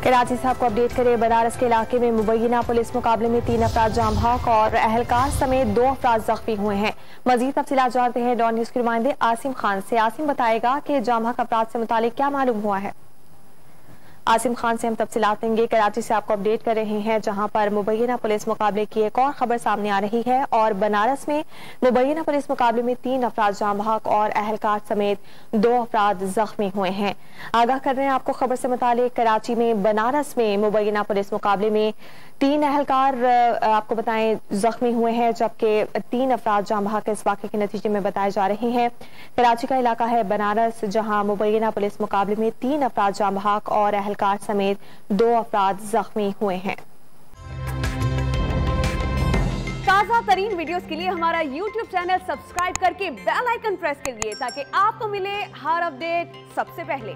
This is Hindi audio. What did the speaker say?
कराची से आपको अपडेट करें। बनारस के इलाके में मुबैना पुलिस मुकाबले में 3 अफराद जाम बहक और अहलकार समेत 2 अफराद जख्मी हुए हैं। मजीद तफसीलात जानते हैं डॉन न्यूज के नुमाइंदे आसिम खान से। आसिम बताएगा कि जाम बहक अफराद से मुतालिक क्या मालूम हुआ है। आसिम खान से हम तफसीलात लेंगे। कराची से आपको अपडेट कर रहे हैं, जहां पर मुबैना पुलिस मुकाबले की एक और खबर सामने आ रही है और बनारस में मुबैना पुलिस मुकाबले में 3 अफराद जाम बहक और अहलकार समेत 2 अफराद जख्मी हुए हैं। आगाह कर रहे हैं आपको खबर से मुतालिक। कराची में बनारस में मुबैना पुलिस मुकाबले में 3 अहलकार आपको बताएं जख्मी हुए हैं, जबकि 3 अफराद जाम बहक इस वाक़े के नतीजे में बताए जा रहे हैं। कराची का इलाका है बनारस, जहां मुबैना पुलिस मुकाबले में 3 अफराद जाम बहक और अहलकार समेत 2 अफराद जख्मी हुए हैं। ताज़ा तरीन वीडियोस के लिए हमारा YouTube चैनल सब्सक्राइब करके बेल आइकन प्रेस करिए ताकि आपको मिले हर अपडेट सबसे पहले।